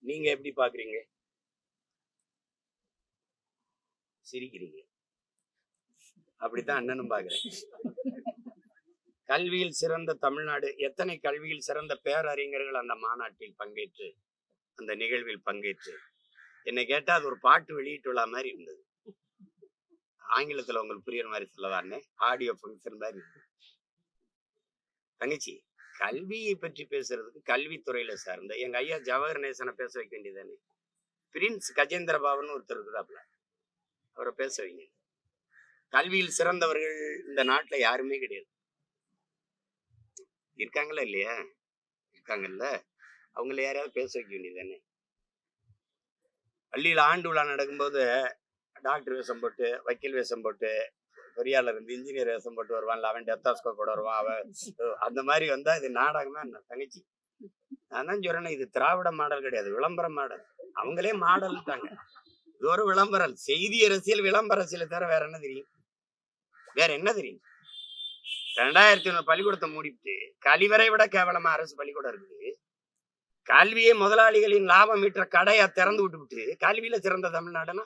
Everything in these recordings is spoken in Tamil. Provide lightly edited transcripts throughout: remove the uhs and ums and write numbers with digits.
நீங்க எப்படி பாக்குறீங்க? சிரிக்கிறீங்க. அப்படித்தான் அண்ணனும் பாக்குறேன். கல்வியில் சிறந்த தமிழ்நாடு, எத்தனை கல்வியில் சிறந்த பேரறிஞர்கள் அந்த மாநாட்டில் பங்கேற்று, அந்த நிகழ்வில் பங்கேற்று, என்னை கேட்டா அது ஒரு பாட்டு வெளியிட்டுள்ள மாதிரி இருந்தது. ஆங்கிலத்துல உங்களுக்கு புரியுற மாதிரி சொல்லவாருன்னு ஆடியோ ஃபங்க்ஷன் மாதிரி இருந்தது. தங்கச்சி, கல்வியை பற்றி பேசுறதுக்கு கல்வித்துறையில சார்ந்த எங்க ஐயா ஜவஹர் நேசனை பேச வைக்க வேண்டியதானே. பிரின்ஸ் கஜேந்திர பாபுன்னு ஒருத்தர் இருக்குதாப்ல, அவரை பேச வைங்க. கல்வியில் சிறந்தவர்கள் இந்த நாட்டுல யாருமே கிடையாது. இருக்காங்களா இல்லையா? இருக்காங்கல்ல. அவங்கள யாரையாவது பேச வைக்க வேண்டியதானே. பள்ளியில ஆண்டு விழா நடக்கும்போது டாக்டர் வேஷம் போட்டு, வக்கீல் வேஷம் போட்டு, பொறியாளர் இருந்து இன்ஜினியர் வேஷம் போட்டு வருவான்ல, அவன் டெத்தாஸ்கோப்போட வருவான். அவன் அந்த மாதிரி வந்தா இது நாடகமா என்ன தங்கச்சி? நான் தான் சொல்றேன், இது திராவிட மாடல் கிடையாது, விளம்பர மாடல். அவங்களே மாடல்ட்டாங்க. இது ஒரு விளம்பரம், செய்தி அரசியல், விளம்பர அரசியலை தவிர வேற என்ன தெரியும்? வேற என்ன தெரியும்? 2001 பள்ளிக்கூடத்தை மூடிட்டு கழிவறை விட கேவலமா அரசு பள்ளிக்கூடம் இருக்குது. கல்வியை முதலாளிகளின் லாபம் ஈற்ற கடையா திறந்து விட்டு கல்வியில சிறந்த தமிழ்நாடுன்னா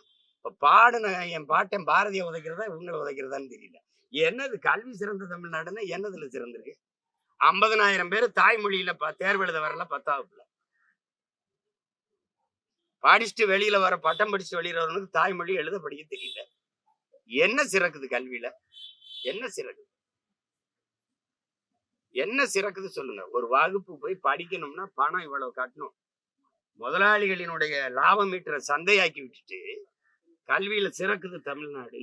பாடுன என் பாட்டன் பாரதிய உதைக்கிறதா இவங்களை உதைக்கிறதான்னு தெரியல. என்னது கல்வி சிறந்த தமிழ்நாடுன்னா என்னதுல சிறந்திருக்கு? 50,000 பேர் தாய்மொழியில தேர்வு எழுத வரல 10வது. படிச்சுட்டு வெளியில வர, பட்டம் படிச்சுட்டு வெளியில வரவனுக்கு தாய்மொழி எழுத படிக்க தெரியல. என்ன சிறக்குது கல்வியில? என்ன சிறக்குது? என்ன சிறக்குது சொல்லுங்க. ஒரு வகுப்பு போய் படிக்கணும்னா பணம் இவ்வளவு கட்டணும். முதலாளிகளினுடைய லாபம் ஈட்டுற சந்தையாக்கி விட்டுட்டு கல்வியில சிறக்குது தமிழ்நாடு.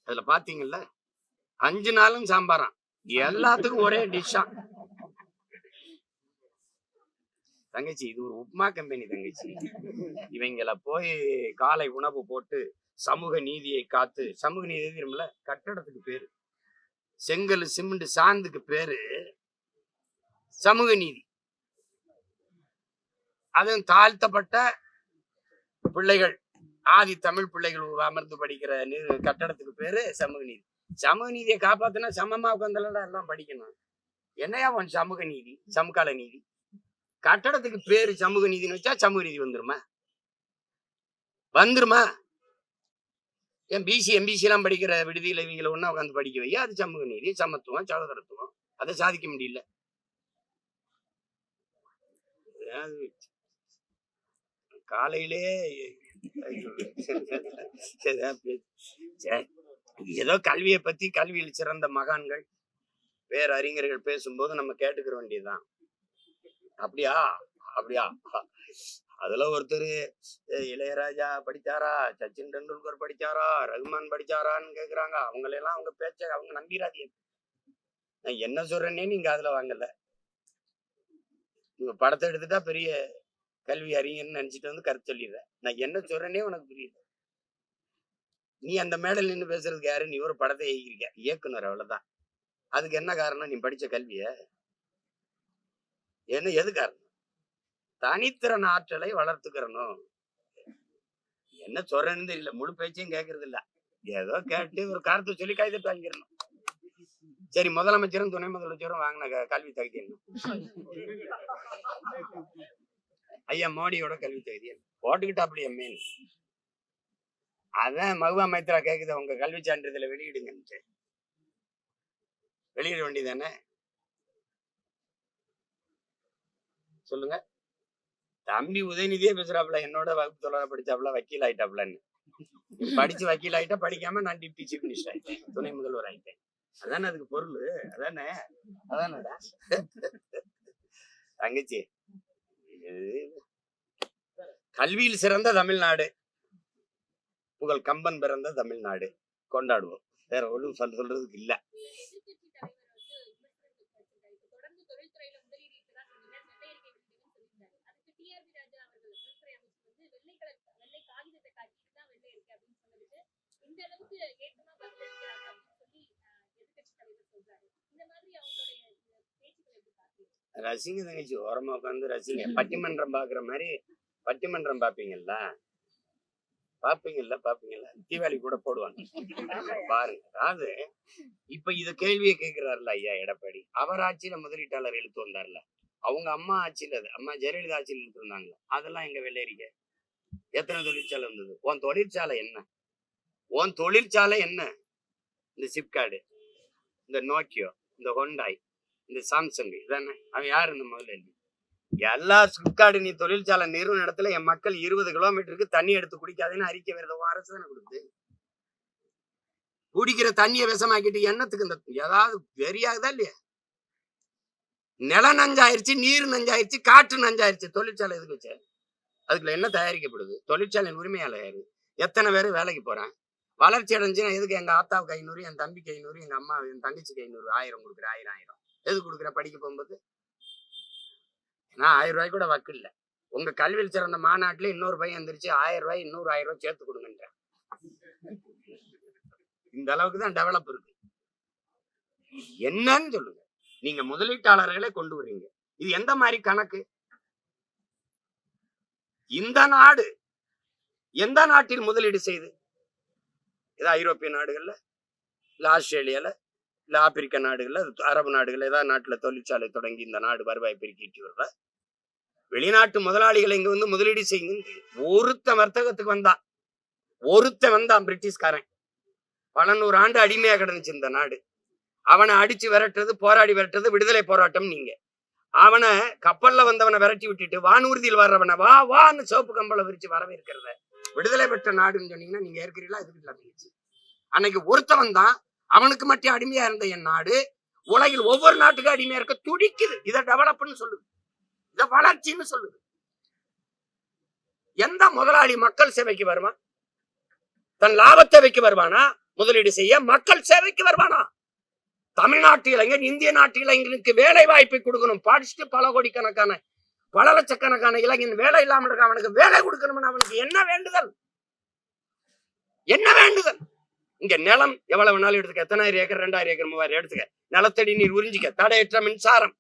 அதுல பாத்தீங்கல்ல, 5 நாளும் சாம்பாராம், எல்லாத்துக்கும் ஒரே டிஷ்ஷா. தங்கச்சி, இது ஒரு உப்மா கம்பெனி தங்கச்சி. இவங்கள போய் காலை உணவு போட்டு சமூக நீதியை காத்து, சமூக நீதி தெரியுமில்ல, கட்டடத்துக்கு பேரு, செங்கல் சிமெண்ட் சாந்துக்கு பேரு சமூக நீதி. அதுவும் தாழ்த்தப்பட்ட பிள்ளைகள், ஆதி தமிழ் பிள்ளைகள் அமர்ந்து படிக்கிற கட்டடத்துக்கு பேரு சமூக நீதி. சமூக நீதியை காப்பாத்தினா சமமா உட்காந்துலாம் எல்லாம் படிக்கணும். என்னையா உன் சமூக நீதி? சமகால நீதி. கட்டடத்துக்கு பேரு சமூக நீதினு வச்சா சமூக நீதி வந்துருமா? வந்துருமா? என் பிசி எம்பிசி எல்லாம் படிக்கிற விடுதியில இவங்களை ஒன்னா உட்காந்து படிக்க வையா, அது சமூக நீதி, சமத்துவம், சகோதரத்துவம். அதை சாதிக்க முடியல. காலையிலே ஏதோ கல்வியை பத்தி, கல்வியில் சிறந்த மகான்கள் வேற அறிஞர்கள் பேசும்போது நம்ம கேட்டுக்கிற வேண்டியதுதான். அப்படியா அப்படியா? அதுல ஒருத்தர் இளையராஜா படிச்சாரா, சச்சின் டெண்டுல்கர் படிச்சாரா, ரகுமான் படிச்சாரான்னு கேக்குறாங்க. அவங்களெல்லாம் அவங்க பேச்ச அவங்க நம்பிராதீங்க. நான் என்ன சொல்றேன்னே நீங்க அதுல வாங்கல. நீங்க படத்தை எடுத்துட்டா பெரிய கல்வி அறிஞர்னு நினைச்சிட்டு வந்து கருத்து சொல்லிடுற. நான் என்ன சொல்றேன்னே உனக்கு புரியுது. நீ அந்த மேடல் நின்று பேசுறதுக்கு யாரு? நீ ஒரு படத்தை இயக்கிருக்க, இயக்குனர், அவ்வளவுதான். அதுக்கு என்ன காரணம்? நீ படிச்ச கல்விய என்ன? எது காரணம்? தனித்திறன் ஆற்றலை வளர்த்துக்கிறணும். என்ன சொல்றேன்னு தெரியல, முழு பேச்சையும் கேட்கறது இல்ல, ஏதோ கேட்டு ஒரு கருத்தை சொல்லி கைதட்டு வாங்கிடணும். சரி, முதலமைச்சரும் துணை முதலமைச்சரும் வாங்கின கல்வி தகுதி என்ன? ஐயா மோடியோட கல்வி தகுதி போட்டுக்கிட்டாப்டி எம்ஏ. அதான் மகுவா மைத்ரா கேக்குது, உங்க கல்வி சான்றிதழை வெளியிடுங்க. வெளியிட வேண்டியதானே? சொல்லுங்க. தம்பி உதயநிதியே பேசுறாப்புல, என்னோட வகுப்பு தொழில படிச்சாப்புல, வக்கீல் ஆயிட்டாப்புலன்னு. படிச்சு வக்கீல் ஆயிட்டா, படிக்காம நான் டிப்டி சீஃப் மினிஸ்டர் ஆயிட்டேன், துணை முதல்வர் ஆயிட்டேன். அதானே அதுக்கு பொருள். அதானே அதானடா தங்கச்சி. கல்வியில் சிறந்த தமிழ்நாடு, புகழ் கம்பன் பிறந்த தமிழ்நாடு கொண்டாடுவோம். வேற ஒன்றும் சொல்றதுக்கு இல்ல. ரசிங்க தங்கச்சி, ஓரமா உட்காந்து ரசிங்க. பட்டிமன்றம் பாக்குற மாதிரி பட்டிமன்றம் பாப்பீங்கல்ல, தீபாவளி கூட போடுவாங்க பாருங்க. அதாவது இப்ப இத கேள்வியை கேட்கிறாருல ஐயா எடப்பாடி, அவர் ஆட்சியில முதலீட்டாளர் இழுத்து வந்தார்ல, அவங்க அம்மா ஆட்சியில், அது அம்மா ஜெயலலிதா ஆட்சியில் இருந்தாங்க. அதெல்லாம் எங்க வெள்ளேரிக்க எத்தனை தொழிற்சாலை இருந்தது? உன் தொழிற்சாலை என்ன? உன் தொழிற்சாலை என்ன? இந்த சிப்கார்டு, இந்த நோக்கியோ, இந்த ஹொண்டாய், இந்த சாம்சங், இதானே? அவன் யாரு இந்த முதல்ல? எல்லா சிப்கார்டு நீ தொழிற்சாலை நிறுவன இடத்துல என் மக்கள் 20 கிலோமீட்டருக்கு தண்ணி எடுத்து குடிக்காதுன்னு அறிக்கை வருது. அரசு தானே கொடுத்து குடிக்கிற தண்ணியை விஷமாக்கிட்டு எண்ணத்துக்கு இந்த ஏதாவது வெறியாகுதா இல்லையா? நிலம் நஞ்சாயிருச்சு, நீர் நஞ்சாயிருச்சு, காற்று நஞ்சாயிருச்சு. தொழிற்சாலை எதுக்கு வச்ச? அதுக்குள்ள என்ன தயாரிக்கப்படுது? தொழிற்சாலையின் உரிமையாளர் யாரு? எத்தனை பேர் வேலைக்கு போறான்? வளர்ச்சி அடைஞ்சுன்னா எதுக்கு எங்க ஆத்தாவுக்கு 500, என் தம்பிக்கு 500, எங்க அம்மா என் தங்கச்சிக்கு 500, 1000 கொடுக்குற? 1000 எதுக்கு கொடுக்குற? படிக்க போகும்போது நான் 1000 ரூபாய் கூட வக்கு இல்லை. உங்க கல்வியில் சிறந்த மாநாட்டுல இன்னொரு பையன் எந்திரிச்சு 1000 ரூபாய், இன்னொரு 1000 ரூபாய் சேர்த்து கொடுங்கன்ற. இந்த அளவுக்கு தான் டெவலப் இருக்கு. என்னன்னு சொல்லுங்க. நீங்க முதலீட்டாளர்களை கொண்டு வர்றீங்க. இது எந்த மாதிரி கணக்கு? இந்த நாடு எந்த நாட்டில் முதலீடு செய்து? ஏதாவது ஐரோப்பிய நாடுகள்ல, இல்ல ஆஸ்திரேலியால, இல்ல ஆப்பிரிக்க நாடுகள்ல, அரபு நாடுகள்ல ஏதாவது நாட்டுல தொழிற்சாலை தொடங்கி இந்த நாடு வருவாய் பெருக்கிட்டு வருவ? வெளிநாட்டு முதலாளிகளை இங்க வந்து முதலீடு செய்யுங்க. ஒருத்த வர்த்தகத்துக்கு வந்தான் பிரிட்டிஷ்காரன். பல 100 ஆண்டு அடிமையா கிடந்துச்சு இந்த நாடு. அவனை அடிச்சு விரட்டுறது, போராடி விரட்டுறது விடுதலை போராட்டம். நீங்க அவனை கப்பல்ல வந்தவனை விரட்டி விட்டுட்டு வானூர்தியில் வர்றவனை வா வான்னு சோப்பு கம்பளை விரிச்சு வரவேற்கிறத விடுதலை பெற்ற நாடுன்னு சொன்னீங்கன்னா நீங்க ஏற்கிறீங்களா? எதுக்கு? அன்னைக்கு ஒருத்தவன் தான் அவனுக்கு மட்டும் அடிமையா இருந்த என் நாடு உலகில் ஒவ்வொரு நாட்டுக்கும் அடிமையா இருக்க துடிக்குது. இதை டெவலப்னு சொல்லுது, இதை வளர்ச்சின்னு சொல்லுது. எந்த முதலாளி மக்கள் சேவைக்கு வருவான்? தன் லாபத்தை வைக்க வருவானா? முதலீடு செய்ய மக்கள் சேவைக்கு வருவானா? தமிழ்நாட்டு இளைஞர், இந்திய நாட்டு இளைஞனுக்கு வேலை வாய்ப்பை கொடுக்கணும். படிச்சுட்டு பல கோடிக்கணக்கான, பல லட்சக்கணக்கான இளைஞன் வேலை இல்லாமல் இருக்க, அவனுக்கு வேலை கொடுக்கணும்னு அவனுக்கு என்ன வேண்டுதல்? என்ன வேண்டுதல்? இங்க நிலம் எவ்வளவு வேணாலும் எடுத்துக்க. எத்தனாயிரம் ஏக்கர், 2000 ஏக்கர், 3000 எடுத்துக்க. நிலத்தடி நீர் உறிஞ்சிக்க. தடையற்ற மின்சாரம்.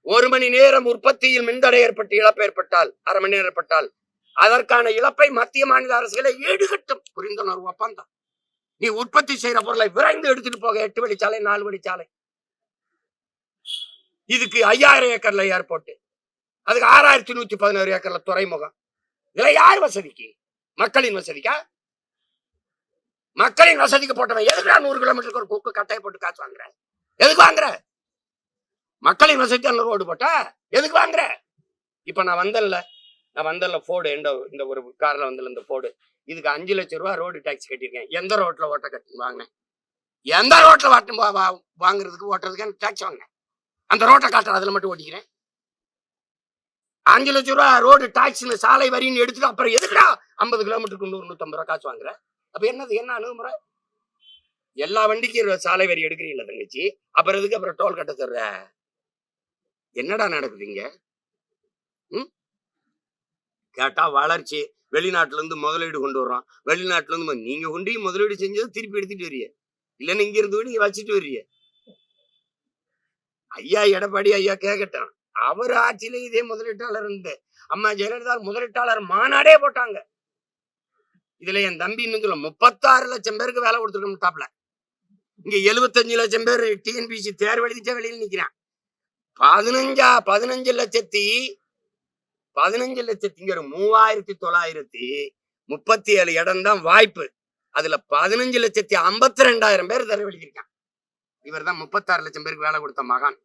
1 மணி நேரம் உற்பத்தியில் மின்தடை ஏற்பட்டு இழப்பு ஏற்பட்டால், அரை மணி நேரம் ஏற்பட்டால் அதற்கான இழப்பை மத்திய மாநில அரசுகளை ஈடுகட்டும். புரிந்துணர்வு ஒப்பந்தம். நீ உற்பத்தி செய்யற பொருளை விரைந்து எடுத்துட்டு போக. 8 வழிச்சாலை, 4 வழிச்சாலை. இதுக்கு 5000 ஏக்கர்ல ஏர்போர்ட், அதுக்கு 6116 ஏக்கர்ல துறைமுகம். இதுல யார் வசதிக்கு? மக்களின் வசதிக்கா? மக்களின் வசதிக்கு போட்டவன் எதுக்கு 100 கிலோமீட்டருக்கு ஒரு குக்கு கட்டையை போட்டு காசு வாங்குற? எதுக்கு வாங்குற? மக்களின் வசதி அந்த ரோடு போட்டா எதுக்கு வாங்குற? இப்ப நான் வந்தேன்ல போர்டு, இந்த ஒரு கார்ல வந்தல இந்த போர்டு, இதுக்கு 5 லட்சம் ரூபாய் ரோடு டாக்ஸ் கட்டியிருக்கேன். எந்த ரோட்ல ஓட்ட கட்டி வாங்கினேன்? எந்த ரோட்ல வாங்குறதுக்கு ஓட்டுறதுக்கு டாக்ஸ் வாங்கினேன்? அந்த ரோட்டை காட்டுற, அதுல மட்டும் ஓட்டிக்கிறேன். 5 லட்சம் ரூபாய் ரோடு டாக்ஸ் சாலை வரின்னு எடுத்துட்டு அப்புறம் எதுக்குடா 50 கிலோமீட்டருக்கு 100-150 ரூபாய் காசு வாங்குற? அப்ப என்ன அணுகுமுறை? எல்லா வண்டிக்கும் சாலை வரி எடுக்கிறீங்களா தங்கச்சி? அப்புறம் எதுக்கு அப்புறம் டோல் கட்ட தர்ற? என்னடா நடக்குதுங்க? கேட்டா வளர்ச்சி, வெளிநாட்டுல இருந்து முதலீடு கொண்டு வர்றோம். வெளிநாட்டுல இருந்து நீங்க கொண்டு முதலீடு செஞ்சது திருப்பி எடுத்துட்டு வர்றீங்க, இல்லன்னு இங்க இருந்து நீங்க வச்சுட்டு வர்றீங்க. ஐயா எடப்பாடி ஐயா கேட்கட்டும், அவர் ஆட்சியில இதே முதலீட்டாளர் இருந்து அம்மா ஜெயலலிதா முதலீட்டாளர் மாநாடே போட்டாங்க. இதுல என் தம்பி இன்னும் சொல்ல 36 லட்சம் பேருக்கு வேலை கொடுத்துருக்கணும் டாப்ல. இங்க 75 லட்சம் பேர் டிஎன்பிசி தேர்வு எழுதிட்டே வெளியில் நிக்கிறான். 15 லட்சத்தி 3937 இடம் தான் வாய்ப்பு. அதுல 15,52,000 பேர் தேர்வு எழுதியிருக்கான். இவர் தான் 36 லட்சம் பேருக்கு வேலை கொடுத்த மகான்.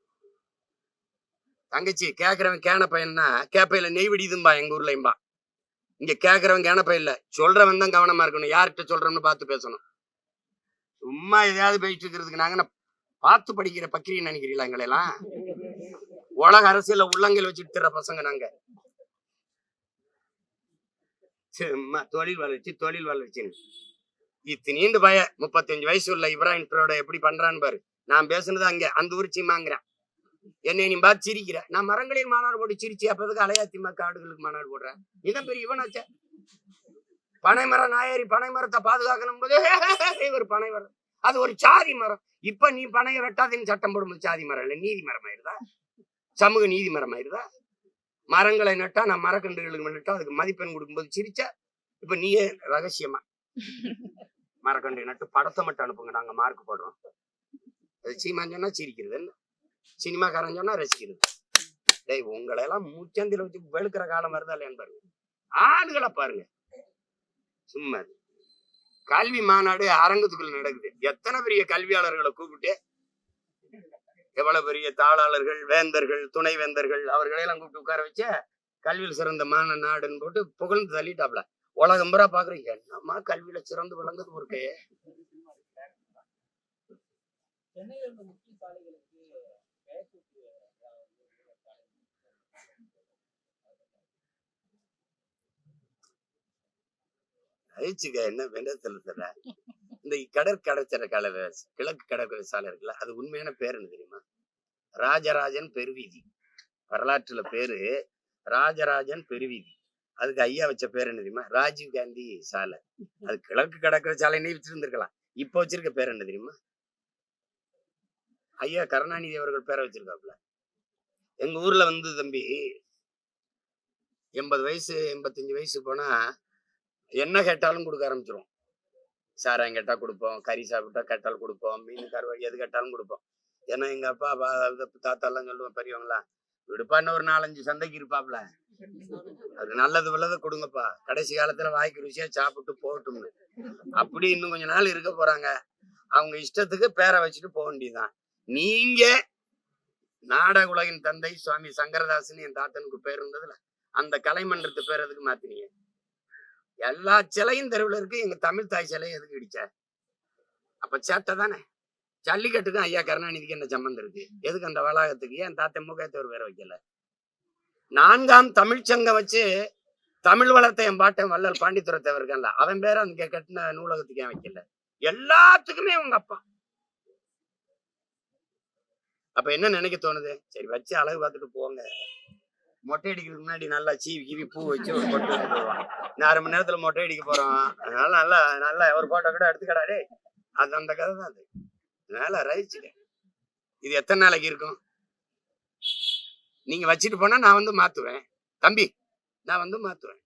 தங்கச்சி கேக்குறவன் கேன பையன்னா கேப்பையில நெய் விடிதும்பா எங்க ஊர்லயும்பா. இங்க கேக்குறவன் கேன பையன் இல்ல, சொல்றவன் தான் கவனமா இருக்கணும். யார்கிட்ட சொல்றோம்னு பார்த்து பேசணும். சும்மா எதையாவது பேசிட்டு இருக்கிறதுக்கு நாங்க பார்த்து படிக்கிற பக்கிரின்னு நினைக்கிறீங்களா? எங்களை எல்லாம் உலக அரசியல உள்ளங்கள் வச்சுட்டு தர்ற பசங்க நாங்க. தொழில் வளர்ச்சி இத்தனீண்டு பய 35 வயசு உள்ள இப்ராஹிம் ட்ரோட எப்படி பண்றான்னு பாரு. நான் பேசுனது அங்க அந்த ஊர் சீமாங்கிறேன். என்னை நீ பார்த்து சிரிக்கிற. நான் மரங்களில் மாநாடு போட்டு சிரிச்சு அப்பதுக்கு அலையாத்திமா காடுகளுக்கு மாநாடு போடுறேன். இதான் பெரிய இவனாச்ச. பனைமரம் நாயரி பனைமரத்தை பாதுகாக்கணும் போது ஒரு பனை மரம், அது ஒரு சாதி மரம். இப்ப நீ பனையை வெட்டாதுன்னு சட்டம் போடும்போது சாதி மரம் இல்ல, நீதி மரம் ஆயிருதா? சமூக நீதி மரம் ஆயிருதா? மரங்களை நட்டா, நான் மரக்கன்றுகளுக்கு நட்டா அதுக்கு மதிப்பெண் கொடுக்கும்போது சிரிச்சா. இப்ப நீயே ரகசியமா மரக்கன்று நட்டு படத்தை மட்டும் அனுப்புங்க, நாங்க மார்க் போடுறோம். அது சீமான் சொன்னா சிரிக்கிறது, என்ன சினிமாக்காரன் சொன்னா ரசிக்கிறது. டேய் உங்களை எல்லாம் முச்சந்தில வச்சு வெளுக்கிற காலம் வருதா இல்லையான்னு பாருங்க. ஆளுகளை பாருங்க. சும்மா கல்வி மாநாடு அரங்கத்துக்குள்ள நடக்குது. எத்தனை பெரிய கல்வியாளர்களை கூப்பிட்டு, எவ்வளவு பெரிய தாளாளர்கள், வேந்தர்கள், துணை வேந்தர்கள், அவர்களையெல்லாம் கூப்பிட்டு உட்கார வச்ச கல்வியில் சிறந்த நாடுன்னு போட்டு புகழ்ந்து தள்ளிட்டாப்ல. உலகம் பூரா பாக்குறீங்க, நம்ம கல்வியில சிறந்து விளங்குது ஒரு கையே. என்ன வெண்டத்துல தர இந்த கடற்கரை கிழக்கு கடற்கரை சாலை இருக்குல்ல, அது உண்மையான பேர் என்ன தெரியுமா? ராஜராஜன் பெருவீதி. வரலாற்றுல பேரு ராஜராஜன் பெருவீதி. அதுக்கு ஐயா வச்ச பேர் என்ன தெரியுமா? ராஜீவ் காந்தி சாலை. அது கிழக்கு கடற்கரை சாலைன்னு வச்சிருந்திருக்கலாம். இப்ப வச்சிருக்க பேர் என்ன தெரியுமா? ஐயா கருணாநிதி அவர்கள் பேரை வச்சிருக்காப்புல. எங்க ஊர்ல தம்பி 80 வயசு 85 வயசு போனா என்ன கேட்டாலும் கொடுக்க ஆரம்பிச்சிரும். சாராயம் கேட்டா கொடுப்போம், கறி சாப்பிட்டா கேட்டாலும் கொடுப்போம், மீன் கருவாடி எது கேட்டாலும் கொடுப்போம். ஏன்னா எங்க அப்பா தாத்தா எல்லாம் சொல்லுவோம், பெரியவங்களா விடுப்பான்னு ஒரு 4-5 சந்தைக்கு இருப்பாப்ல. அது நல்லது உள்ளதை கொடுங்கப்பா, கடைசி காலத்துல வாய்க்கு ருசியா சாப்பிட்டு போகட்டும்னு. அப்படி இன்னும் கொஞ்ச நாள் இருக்க போறாங்க. அவங்க இஷ்டத்துக்கு பேரை வச்சுட்டு போக வேண்டியதுதான். நீங்க நாடக உலகின் தந்தை சுவாமி சங்கரதாசன் என் தாத்தனுக்கு பேர் இருந்ததுல, அந்த கலைமன்றத்து பேர் எதுக்கு மாத்தினீங்க? எல்லா சிலையும் தெருவில் இருக்கு, எங்க தமிழ் தாய் சிலையை எதுக்கு இடிச்ச? அப்ப சேட்டை தானே. ஜல்லிக்கட்டுக்கும் ஐயா கருணாநிதிக்கு என்ன சம்பந்தம் இருக்கு? எதுக்கு அந்த வளாகத்துக்கு ஏன் தாத்த மூக்கத்தவர் பேரை வைக்கல? 4ஆம் தமிழ்ச்சங்கம் வச்சு தமிழ் வளர்த்த என் பாட்டன் வள்ளல் பாண்டித்துரை தேவர் இருக்கான்ல, அவன் பேரை அந்த கட்டின நூலகத்துக்கு ஏன் வைக்கல? எல்லாத்துக்குமே உங்க அப்பா. அப்ப என்ன நினைக்க தோணுது? சரி வச்சு அழகு பார்த்துட்டு போங்க. மொட்டை அடிக்கிறதுக்கு முன்னாடி நல்லா சீவி பூ வச்சு ஒரு போட்டோ எடுத்துருவாங்க. 1/2 மணி நேரத்துல மொட்டை அடிக்க போறோம், அதனால நல்லா நல்லா ஒரு போட்டோ கூட எடுத்துக்கடாடே. அது அந்த கதை தான். அது அதனால ரசிச்சுக்க. இது எத்தனை நாளைக்கு இருக்கும்? நீங்க வச்சுட்டு போனா நான் மாத்துவேன் தம்பி, நான் மாத்துவேன்.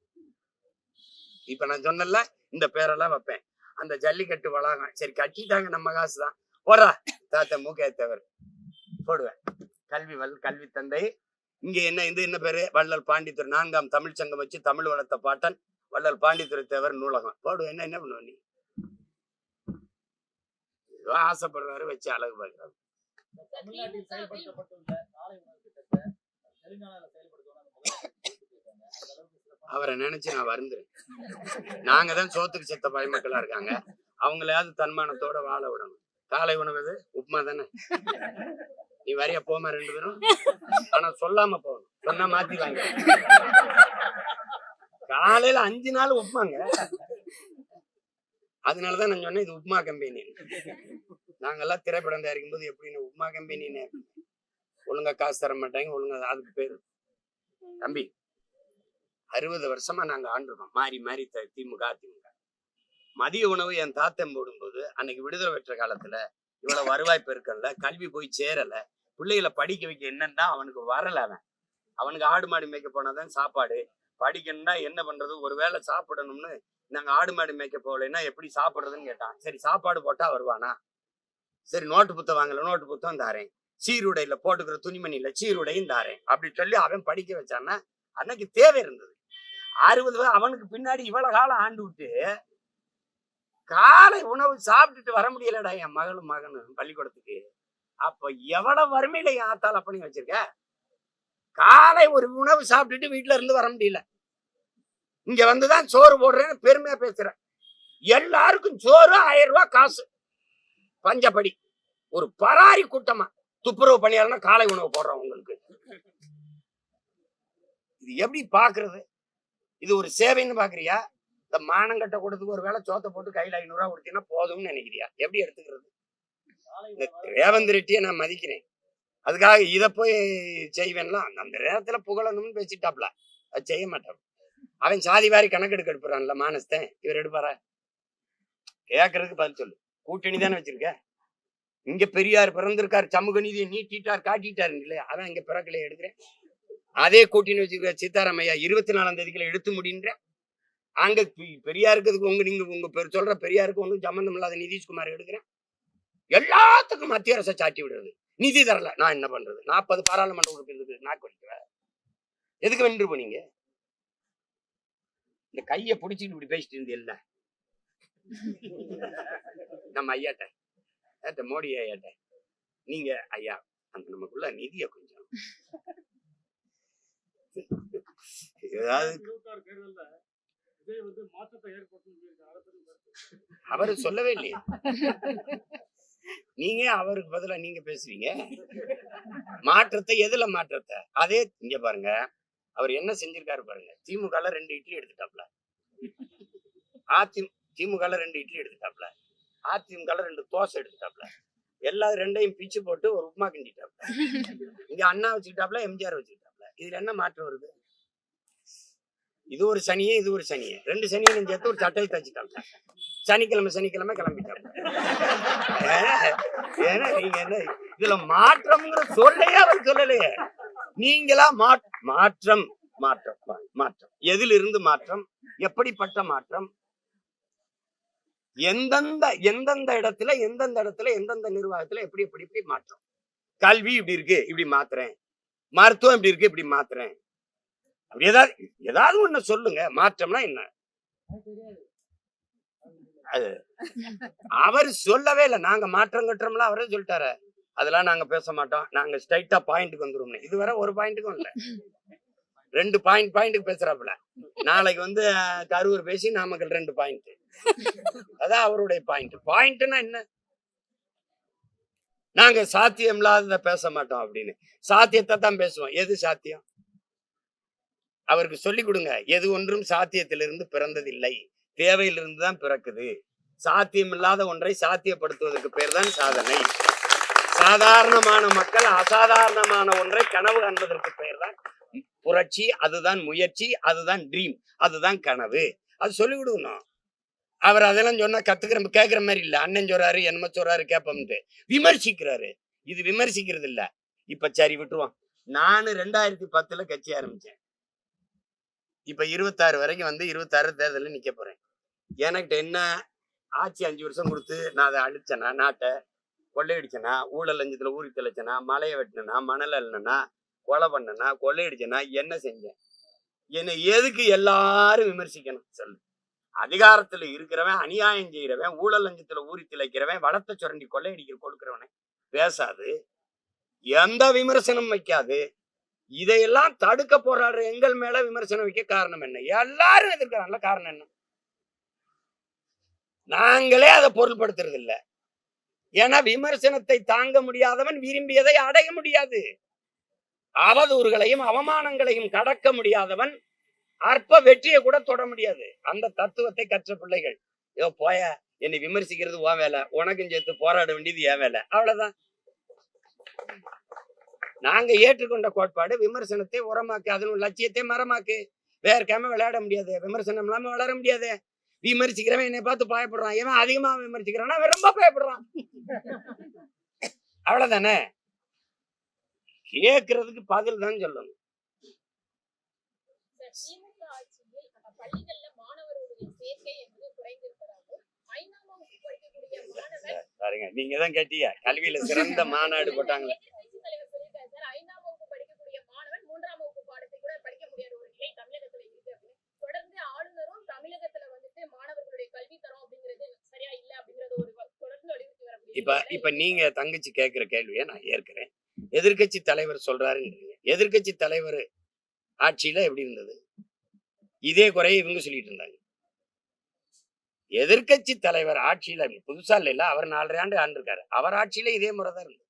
இப்ப நான் சொன்னல இந்த பேரெல்லாம் வைப்பேன். அந்த ஜல்லிக்கட்டு வளாகம் சரி கட்டிட்டாங்க, நம்ம காசுதான். போறா தாத்த மூக்கத்தவர் போடுவேன். கல்வி தந்தை. இங்க என்ன பேரு? வள்ளல் பாண்டித்துரை. 4ஆம் தமிழ்ச்சங்கம் வச்சு தமிழ் வளர்த்த பாட்டன் வள்ளல் பாண்டித்துரை தேவர் நூலகம் போடுவேன். என்ன பண்ணுவ நீ? ஆசைப்படுறாரு, வச்சு அழகு பார்க்கிறாரு. அவரை நினைச்சு நான் வருந்துறேன். நாங்க தான் சோத்துக்கு செத்த பயமக்களா இருக்காங்க, அவங்களையாவது தன்மானத்தோட வாழ விடணும். காலை உணவு உப்புமா தானே. நீ வரைய போமா 2 பேரும், ஆனா சொல்லாம போகணும். சொன்னா மாத்தி வாங்க. காலையில 5 நாள் உப்புமாங்க. அதனாலதான் நான் சொன்னேன் இது உப்புமா கம்பெனி. நாங்கெல்லாம் திரைப்படம் தயாரிக்கும் போது எப்படின்னு உப்புமா கம்பெனின்னு ஒழுங்கா காசு தர மாட்டாங்க, ஒழுங்கா. அதுக்கு பேரு தம்பி 60 வருஷமா நாங்க ஆண்டிருக்கோம், மாறி மாறி திமுக அதிமுக. மதிய உணவு என் தாத்தன் போடும்போது அன்னைக்கு விடுதலை பெற்ற காலத்துல இவ்வளவு வருவாய் பெருக்கல்ல, கல்வி போய் சேரல, பிள்ளைகளை படிக்க வைக்க என்னன்னா அவனுக்கு வரல. அவனுக்கு ஆடு மாடு மேய்க்க போனாதான் சாப்பாடு. படிக்கணும்னா என்ன பண்றது? ஒருவேளை சாப்பிடணும்னு நாங்க ஆடு மாடு மேய்க்க போகலைன்னா எப்படி சாப்பிடுறதுன்னு கேட்டான். சரி சாப்பாடு போட்டா வருவானா? சரி நோட்டு புத்தகம் வாங்கல, நோட்டு புத்தகம் தாரேன். சீருடையில போட்டுக்கிற துணிமணியில சீருடையும் தாரேன் அப்படி சொல்லி அவன் படிக்க வச்சான்னா அன்னைக்கு தேவை இருந்தது. 60 அவனுக்கு பின்னாடி இவ்வளவு காலம் ஆண்டு விட்டு காலை உணவு சாப்பிட்டுட்டு வர முடியலடா என் மகனும் பள்ளிக்கூடத்துக்கு. அப்ப எவ்வளவு வறுமையில என் ஆத்தால பண்ணி வச்சிருக்க? காலை ஒரு உணவு சாப்பிட்டுட்டு வீட்டுல இருந்து வர முடியல. இங்க வந்துதான் சோறு போடுறேன்னு பெருமையா பேசுறேன். எல்லாருக்கும் சோறு 1000 ரூபாய் காசு. பஞ்சப்படி ஒரு பராரி கூட்டமா துப்புரவு பணியாளர்னா காலை உணவு போடுறோம் உங்களுக்கு. இது எப்படி பாக்குறது? இது ஒரு சேவைன்னு பாக்குறியா? இந்த மானங்கட்ட கூட்டத்துக்கு ஒரு வேளை சோத்தை போட்டு கையில 500 ரூபாய் கொடுத்தீங்கன்னா போதும்னு நினைக்கிறியா? எப்படி எடுத்துக்கிறது? இந்த ரேவந்த் ரெட்டியை நான் மதிக்கிறேன், அதுக்காக இதை போய் செய்வேன்லாம். அந்த நேரத்துல புகழணும்னு பேசிட்டாப்ல, அது செய்ய மாட்டான். அவன் சாதி வாரி கணக்கெடுக்க எடுப்புறான்ல மானஸ்தன். இவர் எடுப்பாரா? கேட்கறதுக்கு பதில் சொல்லு. கூட்டணி தானே வச்சிருக்க. இங்க பெரியார் பிறந்திருக்காரு, சமூக நீதியை நீட்டிட்டார் காட்டிட்டாரு இல்லையா? அதான் இங்க பிறக்கலையே எடுக்கிறேன். அதே கூட்டணி வச்சிருக்க சீதாராமையா 24ஆம் தேதிக்குள்ள எடுத்து முடின்ற. அங்க பெரியாருக்கு நீங்க பேர் சொல்ற பெரியாருக்கு ஒன்றும் சம்பந்தம் இல்லாத நிதிஷ்குமார் எடுக்கிறேன். எல்லாத்துக்கும் மத்திய அரசை சாட்டி விடுறது. நிதி தரல, நான் என்ன பண்றது? 40 பாராளுமன்ற உறுப்பினருக்கு நாக்கு வலிக்குவேன். எதுக்கு வென்று போனீங்க? இந்த கையை பிடிச்சிட்டு இப்படி பேசிட்டு இருந்தீல்ல நம்ம ஐயாட்ட மோடி ஐயாட்ட, நீங்க ஐயா அந்த நமக்குள்ள நிதிய கொஞ்சம் ஏதாவது அவரு சொல்லவே இல்லையே. நீங்க அவருக்கு பதிலா நீங்க பேசுவீங்க. மாற்றத்தை எதுல மாற்றத்தை? அதே இங்க பாருங்க, அவர் என்ன செஞ்சிருக்காரு பாருங்க. திமுகல 2 இட்லி எடுத்துட்டாப்ல, திமுகல 2 இட்லி எடுத்துட்டாப்ல, அதிமுகல 2 தோசை எடுத்துட்டாப்ல, எல்லா 2ஐயும் பிச்சு போட்டு ஒரு உப்புமா கிண்டிட்டாப்ல. இங்க அண்ணா வச்சுக்கிட்டாப்ல, எம்ஜிஆர் வச்சுக்கிட்டாப்ல. இதுல என்ன மாற்றம் வருது? இது ஒரு சனியே, இது ஒரு சனியே, 2 சனியையும் சேர்த்து ஒரு சட்டையை தச்சுட்டாப்ல. சனிக்கிழமை கிளம்பிட்டாப்ல. ஏன்னா நீங்க என்ன இதுல மாற்றம்ங்கிற சொல்லையே அவர் சொல்லலையே. நீங்களா மாற்றம் மாற்றம் மாற்றம் எதிலிருந்து மாற்றம், எப்படிப்பட்ட மாற்றம், எந்தெந்த இடத்துல எந்தெந்த நிர்வாகத்துல எப்படி மாற்றம். கல்வி இப்படி இருக்கு, இப்படி மாத்துறேன். மருத்துவம் இப்படி இருக்கு, இப்படி மாத்துறேன். அப்படி ஏதாவது ஒண்ணு சொல்லுங்க. மாற்றம்னா என்ன? அது அவர் சொல்லவே இல்லை. நாங்க மாற்றம் கட்டுறோம்ல, அவரே சொல்லிட்டாரு. அதெல்லாம் நாங்க பேச மாட்டோம், நாங்க ஸ்ட்ரைட்டா பாயிண்ட்டுக்கு வந்துருவோம்னு. இதுவரை ஒரு பாயிண்ட்டுக்கும் இல்ல, 2 பாயிண்ட்டுக்கு பேசுறாப்புல. நாளைக்கு கரூர் பேசி நாமக்கல் 2 பாயிண்ட். அதான் அவருடைய பாயிண்ட்னா என்ன? நாங்க சாத்தியம் இல்லாதத பேச மாட்டோம் அப்படின்னு. சாத்தியத்தை தான் பேசுவோம். எது சாத்தியம்? அவருக்கு சொல்லி கொடுங்க. எது ஒன்றும் சாத்தியத்திலிருந்து பிறந்ததில்லை, தேவையிலிருந்து தான் பிறக்குது. சாத்தியம் இல்லாத ஒன்றை சாத்தியப்படுத்துவதற்கு பேர் தான் சாதனை. சாதாரணமான மக்கள் அசாதாரணமான ஒன்றை கனவு காண்பதற்கு பெயர் தான் புரட்சி. அதுதான் முயற்சி, அதுதான் ட்ரீம், அதுதான் கனவு. அது சொல்லி கொடுக்கணும். அவர் அதெல்லாம் சொன்னா கேட்கிற மாதிரி இல்ல. அண்ணன் சொல்றாரு, என்னமோ சொல்றாரு, கேட்போம்ட்டு விமர்சிக்கிறாரு. இது விமர்சிக்கிறது இல்ல. இப்ப சரி விட்டுருவான். நானு 2010 கட்சி ஆரம்பிச்சேன். இப்ப 26 வரைக்கும் 26 தேர்தலில் நிக்க போறேன். எனக்கு என்ன ஆட்சி 5 வருஷம் கொடுத்து நான் அதை அழிச்சேனா, நாட்டை கொள்ளையடிச்சனா, ஊழல் லஞ்சத்துல ஊறி தெளிச்சனா, மலையை வெட்டினா, மணல் அள்ளனா, கொலை பண்ணனா, கொள்ளையடிச்சனா, என்ன செஞ்சேன்? என்னை எதுக்கு எல்லாரும் விமர்சிக்கணும் சொல்லு? அதிகாரத்துல இருக்கிறவன், அநியாயம் செய்யறவன், ஊழல் லஞ்சத்துல ஊறி திளைக்கிறவன், வளத்தை சுரண்டி கொள்ளையடிக்கிற கொடுக்கிறவனை பேசாது, எந்த விமர்சனம் வைக்காது. இதையெல்லாம் தடுக்க போராடுற எங்கள் மேல விமர்சனம் வைக்க காரணம் என்ன? எல்லாரும் எதிர்க்கிறாங்கல்ல, காரணம் என்ன? நாங்களே அதை பொருள்படுத்துறது இல்லை. ஏன்னா விமர்சனத்தை தாங்க முடியாதவன் விரும்பியதை அடைய முடியாது. அவதூறுகளையும் அவமானங்களையும் கடக்க முடியாதவன் அற்ப வெற்றியை கூட தொட முடியாது. அந்த தத்துவத்தை கற்ற பிள்ளைகள், ஏதோ போய என்னை விமர்சிக்கிறது உன் வேலை, உனக்கும் சேர்த்து போராட வேண்டியது என் வேலை, அவ்வளவுதான். நாங்க ஏற்றுக்கொண்ட கோட்பாடு விமர்சனத்தை உரமாக்கு, அதன் லட்சியத்தை மரமாக்கு. வேர்க்காம விளையாட முடியாது, விமர்சனம் இல்லாம வளர முடியாது. விமர்சிக்கிறவன் என்னை பார்த்து பயப்படுறான், ஏன் அதிகமா விமர்சிக்கிறான்னா அவன் ரொம்ப பயப்படுறான். அவ்வளவுதானே. கேட்கறதுக்கு பதில் தான் சொல்லணும். பாருங்க, நீங்க தான் கேட்டீங்க, கல்வியில சிறந்த மாநாடு போட்டாங்களே. இப்ப நீங்க தங்கச்சி கேட்கிற கேள்வியை நான் ஏற்கிறேன். எதிர்கட்சி தலைவர் சொல்றாருன்றீங்க. எதிர்கட்சி தலைவர் ஆட்சியில எப்படி இருந்தது? இதே குறைய இவங்க சொல்லிட்டு இருந்தாங்க. எதிர்கட்சி தலைவர் ஆட்சியில புதுசா இல்ல, அவர் 4.5 ஆண்டு ஆண்டிருக்காரு. அவர் ஆட்சியில இதே முறைதான் இருந்தது.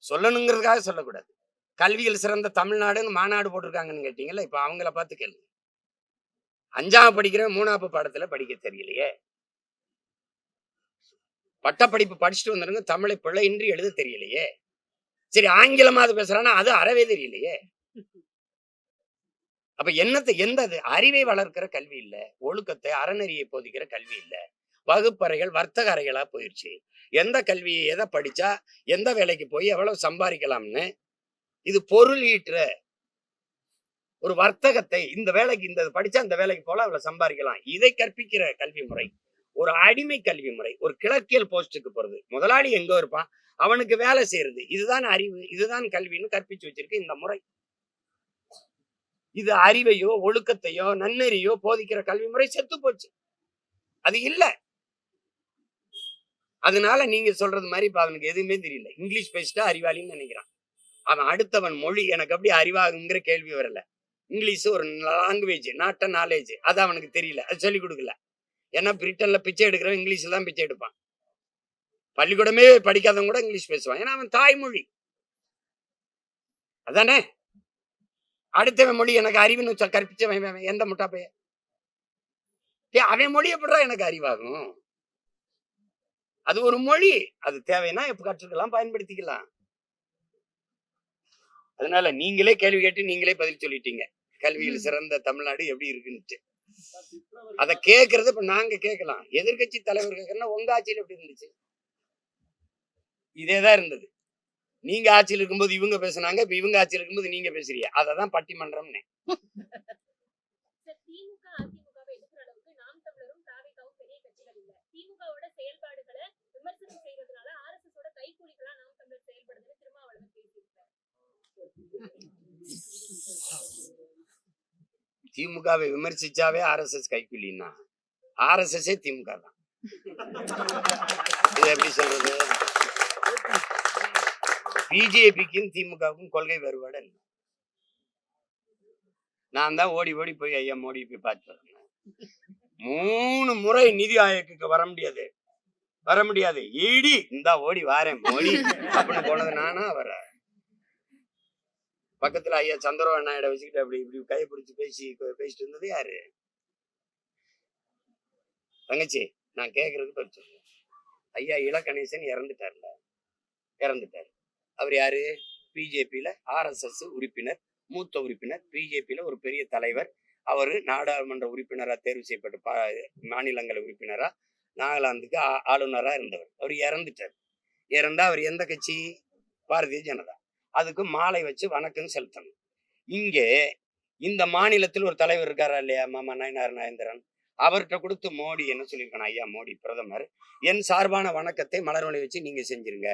சொல்லணுங்கிறதுக்காக சொல்லக்கூடாது. கல்வியில் சிறந்த தமிழ்நாடுன்னு மாநாடு போட்டிருக்காங்கன்னு கேட்டீங்கல்ல, இப்ப அவங்கள பார்த்து கேள்வி. 5ஆம் படிக்கிறவன் 3ஆம் பாடத்துல படிக்க தெரியலையே. பட்டப்படிப்பு படிச்சுட்டு வந்தவங்க தமிழை பிழையின்றி எழுத தெரியலையே. சரி, ஆங்கிலமாவது பேசுறானா, அது அறவே தெரியலையே. அப்ப எந்த அறிவை வளர்க்கிற கல்வி இல்ல, ஒழுக்கத்தை அறநெறியை போதிக்கிற கல்வி இல்ல, வகுப்பறைகள் வர்த்தக அறைகளா போயிடுச்சு. எந்த கல்வியை எதை படிச்சா எந்த வேலைக்கு போய் எவ்வளவு சம்பாதிக்கலாம்னு, இது பொருள் ஈட்டுற ஒரு வர்த்தகத்தை, இந்த வேலைக்கு இந்த படிச்சா இந்த வேலைக்கு போல அவ்வளவு சம்பாதிக்கலாம், இதை கற்பிக்கிற கல்வி முறை ஒரு அடிமை கல்வி முறை. ஒரு கிழக்கியல் போஸ்டுக்கு போறது, முதலாளி எங்க இருப்பான், அவனுக்கு வேலை செய்யறது, இதுதான் அறிவு, இதுதான் கல்வின்னு கற்பிச்சு வச்சிருக்கு இந்த முறை. இது அறிவையோ ஒழுக்கத்தையோ நன்னெறியோ போதிக்கிற கல்வி முறை செத்து போச்சு. அது இல்ல. அதனால நீங்க சொல்றது மாதிரி இப்ப அவனுக்கு எதுவுமே தெரியல. இங்கிலீஷ் பேசிட்டா அறிவாளின்னு நினைக்கிறான். அவன் அடுத்தவன் மொழி எனக்கு அப்படி அறிவாகுங்கிற கேள்வி வரல. இங்கிலீஷ் ஒரு லாங்குவேஜ், நாட் அ நாலேஜ். அது அவனுக்கு தெரியல, அது சொல்லிக் கொடுக்கல. ஏன்னா பிரிட்டன்ல பிச்சை எடுக்கிறவன் இங்கிலீஷ்ல தான் பிச்சை எடுப்பான். பள்ளிக்கூடமே படிக்காதவன் கூட இங்கிலீஷ் பேசுவான். ஏன்னா அவன் தாய்மொழி அதானே. அடுத்தவன் மொழி எனக்கு அறிவுன்னு கற்பிச்சவன் எந்த முட்டா பையன்? அவன் மொழி எப்படிடா எனக்கு அறிவாகும்? அது ஒரு மொழி, அது தேவைன்னா எப்ப கற்றுக்கலாம், பயன்படுத்திக்கலாம். அதனால நீங்களே கேள்வி கேட்டு நீங்களே பதில் சொல்லிட்டீங்க. கல்வியில் சிறந்த தமிழ்நாடு எப்படி இருக்குன்னு அதை கேட்கறது இப்ப நாங்க கேட்கலாம். எதிர்கட்சி தலைவர் கேட்கறதுனா உங்க ஆட்சியில் எப்படி இருந்துச்சு? இதேதான் இருந்தது. நீங்க ஆட்சியில் இருக்கும்போது இவங்க பேசுனாங்க, இப்ப இவங்க ஆட்சியில் இருக்கும்போது நீங்க பேசுறீங்க. அததான் பட்டிமன்றம்னு. திமுகவை விமர்சிச்சாவே RSS கைக்கூலின்னா RSS திமுக தான். இது எப்படி சொல்றது? பிஜேபிக்கும் திமுகவுக்கும் கொள்கை வேறுபாடு இல்லை. நான் தான் ஓடி ஓடி போய் ஐயா மோடி போய் பார்த்து வரேன். 3 முறை நிதி ஆயோக்கு வர முடியாது. ஈடி இந்தா ஓடி வாரேன் மோடி அப்படின்னு போனது நானா வர. பக்கத்துல ஐயா சந்திரபாபு நாயுடு வச்சுக்கிட்டு அப்படி இப்படி கையை பிடிச்சி பேசிட்டு இருந்தது யாரு? தங்கச்சி நான் கேக்குறதுக்கு பதில் சொல்றேன். ஐயா இலகணேசன் இறந்துட்டாரு. அவர் யாரு? பிஜேபியில RSS உறுப்பினர், மூத்த உறுப்பினர், பிஜேபியில ஒரு பெரிய தலைவர். அவரு நாடாளுமன்ற உறுப்பினரா தேர்வு செய்யப்பட்ட மாநிலங்கள உறுப்பினரா, நாகாலாந்துக்கு ஆளுநரா இருந்தவர். அவர் இறந்துட்டார். இறந்தா அவர் எந்த கட்சி? பாரதிய ஜனதா. அதுக்கு மாலை வச்சு வணக்கம் செலுத்தணும். இங்கே இந்த மாநிலத்தில் ஒரு தலைவர் இருக்காரா இல்லையா, மாமா நயனார் நாகேந்திரன், அவர்கிட்ட கொடுத்து மோடி என்ன சொல்லியிருக்கணும்? ஐயா மோடி பிரதமர், என் சார்பான வணக்கத்தை மலர்வலை வச்சு நீங்க செஞ்சிருங்க.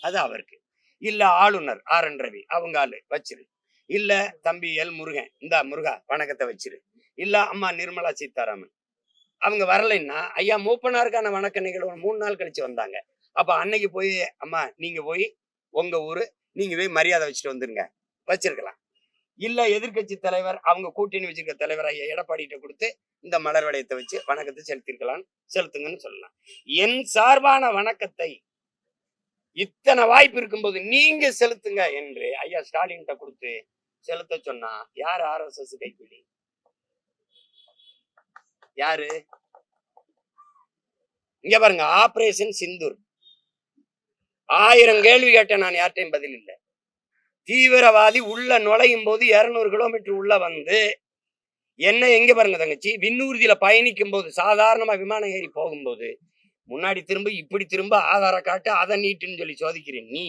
அது அவருக்கு. இல்ல ஆளுநர் RN ரவி அவங்க ஆளு வச்சிரு. இல்ல தம்பி எல் முருகன், இந்த முருகா வணக்கத்தை வச்சிரு. இல்ல அம்மா நிர்மலா சீதாராமன் அவங்க வரலைன்னா ஐயா மூப்பனாருக்கான வணக்க நிகழ்வு 3 நாள் கழிச்சு வந்தாங்க. அப்ப அன்னைக்கு போய் அம்மா நீங்க போய் உங்க ஊரு நீங்க போய் மரியாதை வச்சுட்டு வந்துருங்க, வச்சிருக்கலாம். இல்ல எதிர்கட்சி தலைவர் அவங்க கூட்டணி வச்சிருக்க தலைவர் ஐயா எடப்பாடிகிட்ட கொடுத்து இந்த மலர் வளையத்தை வச்சு வணக்கத்தை செலுத்துங்கன்னு சொல்லலாம். என் சார்பான வணக்கத்தை இத்தனை வாய்ப்பு இருக்கும்போது நீங்க செலுத்துங்க என்று ஐயா ஸ்டாலின் கொடுத்து செலுத்த சொன்னா யாரு RSS கைக்கூலி? யாரு? இங்க பாருங்க, ஆபரேஷன் சிந்தூர் 1000 கேள்வி கேட்டேன், நான் யார்ட்டையும் பதில் இல்லை. தீவிரவாதி உள்ள நுழையும் போது 200 கிலோமீட்டர் உள்ள வந்து என்ன எங்க பாருங்க தங்கச்சி, விண்ணூர்தியில பயணிக்கும் போது சாதாரணமா விமானம் ஏறி போகும்போது முன்னாடி திரும்ப இப்படி திரும்ப ஆதார காட்டு அதை நீட்டுன்னு சொல்லி சோதிக்கிறேன். நீ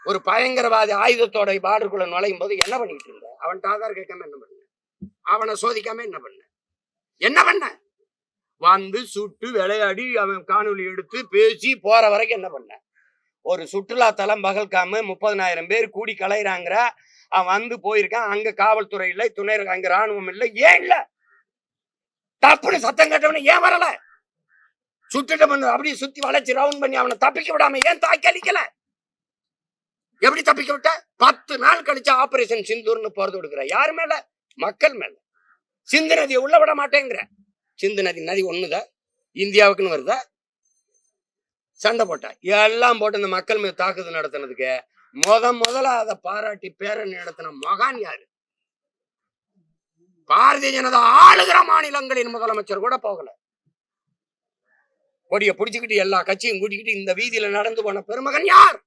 ஒரு பயங்கரவாதி ஆயுதத்தோட பார்டருக்குள்ள நுழையும் போது என்ன பண்ணிட்டு இருந்த? அவன்கிட்ட ஆதார் கேட்காம என்ன பண்ண? அவனை சோதிக்காம என்ன பண்ண? வந்து சுட்டு விளையாடி அவன் காணொலி எடுத்து பேசி போற வரைக்கும் என்ன பண்ண? ஒரு சுற்றுலா தலம் பகல்காம 30,000 பேர் கூடி கலைறாங்க. அவன் வந்து போயிருக்கான். அங்க காவல்துறை இல்லை, துணை அங்க ராணுவம் இல்லை. ஏன் இல்ல? தப்புன்னு சத்தம் கேட்டவன ஏன் வரல? சுட்டுட்டு பண்ணு அப்படியே சுத்தி வளைச்சு ரவுண்ட் பண்ணி அவனை தப்பிக்க விடாம ஏன் தாக்கி அடிக்கல? எப்படி தப்பிக்க விட்ட? 10 நாள் கழிச்சு ஆபரேஷன் சிந்தூர்னு போறது கொடுக்குற. யாரு மேல? மக்கள் மேல. சிந்து நதியை உள்ள விட மாட்டேங்கிற. சிந்து நதி ஒண்ணுதான் இந்தியாவுக்குன்னு வருதா? சண்டை போட்டா எல்லாம் போட்டு இந்த மக்கள் மீது தாக்குதல் நடத்தினதுக்கு முதல்ல அதை பாராட்டி பேரணி நடத்தின மகான் யாரு? பாரதிய ஜனதா ஆளுகிற மாநிலங்களின் முதலமைச்சர் கூட போகல. கொடிய புடிச்சுக்கிட்டு எல்லா கட்சியும் கூட்டிக்கிட்டு இந்த வீதியில நடந்து போன பெருமகன் யார்?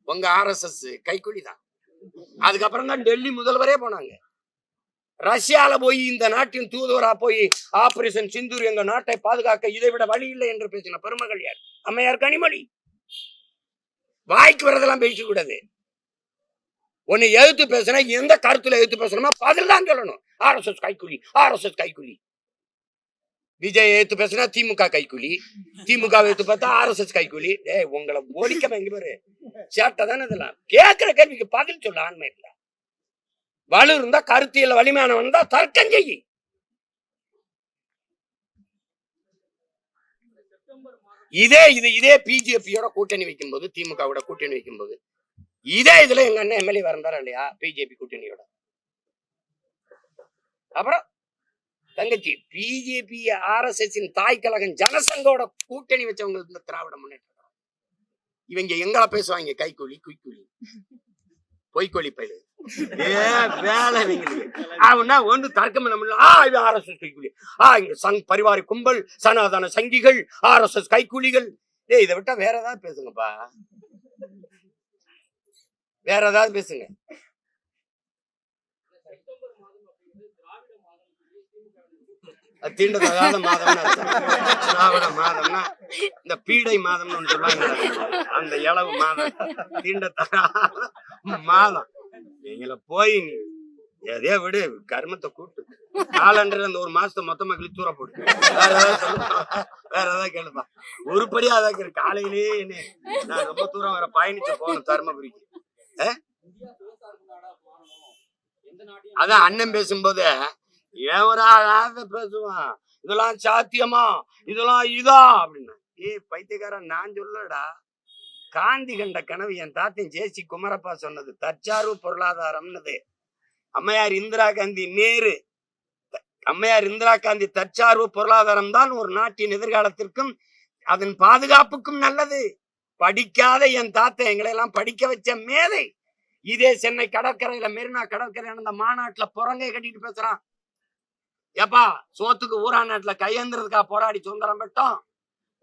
உங்க RSS கைக்கூலிதான். அதுக்கப்புறம் தான் டெல்லி முதல்வரே போனாங்க. ரஷ்யால போய் இந்த நாட்டின் தூதுவரா போய் ஆபரேஷன் சிந்தூர் எங்க நாட்டை பாதுகாக்க இதை விட வழி இல்லை என்று பேசின பெருமகள் யார்? அம்மையார் கனிமொழி. வாய்க்கு வரதெல்லாம் பேச கூடாது. உன்னை எதிர்த்து பேசினா எந்த கருத்துல எதிர்த்து பேசணுமா பதில் தான் சொல்லணும். RSS கைக்கூலி. விஜய் எதிர்த்து பேசினா திமுக கைக்கூலி, திமுக எடுத்து பார்த்தா RSS கைக்கூலி. உங்களை ஓடிக்காம எங்க பேரு சேட்டை தானே இதெல்லாம். கேட்கிற கேள்விக்கு பதில் சொல்ல ஆண்மை இல்ல. வலு இருந்தா, கருத்தியல் வலிமையானவன் தான் தர்க்கம் செய்யி. இதே பிஜேபியோட கூட்டணி வைக்கும் போது, திமுக கூட்டணி வைக்கும் போது, இதே இதுல எங்க அண்ணன் எம்எல்ஏ வரந்தாரா இல்லையா பிஜேபி கூட்டணியோட? அப்புறம் தங்கச்சி பிஜேபி RSS தாய் கழகம் ஜனசங்கோட கூட்டணி வச்சவங்க இந்த திராவிட முன்னேற்ற இவங்க எங்களை பேசுவாங்க கைக்கூலி குய்க்கூலி பொய்கொலி பயில வேலை அவனா ஒன்று தர்க்கம் இது RSS கைக்கூலி, இங்க பரிவார கும்பல், சனாதன சங்கிகள், RSS கைக்கூலிகள். இதை விட்டா வேற ஏதாவது பேசுங்கப்பா, வேற ஏதாவது பேசுங்க. தீண்டத்தகாத மாதம், திராவிட மாதம்னா இந்த பீடை மாதம்னு ஒன்று சொல்லுவாங்க, அந்த இளவு மாதம் தீண்டத்தகாத மாதம். எங்களை போய் எதையோ விடு, கர்மத்தை கூட்டு காலண்டர் அந்த ஒரு மாசத்தை மொத்தமா கிழித்தூர போட்டு வேற ஏதாவது கேளுப்பா. உருப்படியா அதான் காலையிலேயே நான் ரொம்ப தூரம் வர பயணிச்சு போகணும் தர்மபுரிக்கு. அதான் அண்ணன் பேசும்போது பேசுவான், இதெல்லாம் சாத்தியமா, இதெல்லாம் இதா அப்படின்னா. பைத்தியக்காரன், நான் சொல்லடா, காந்தி கண்ட கனவு என் தாத்தன் ஜேசி குமரப்பா சொன்னது தற்சார்பு பொருளாதாரம்னது. அம்மையார் இந்திரா காந்தி நேரு, அம்மையார் இந்திரா காந்தி தற்சார்பு பொருளாதாரம் தான் ஒரு நாட்டின் எதிர்காலத்திற்கும் அதன் பாதுகாப்புக்கும் நல்லது. படிக்காத என் தாத்தா எங்களை எல்லாம் படிக்க வச்ச மேதை. இதே சென்னை கடற்கரையில மெரினா கடற்கரையில அந்த மாநாட்டுல புறங்கை கட்டிட்டு பேசுறான். ஏப்பா சோத்துக்கு ஊரா நாட்டுல கையேந்துறதுக்கா போராடி சுதந்திரம் பெற்றோம்,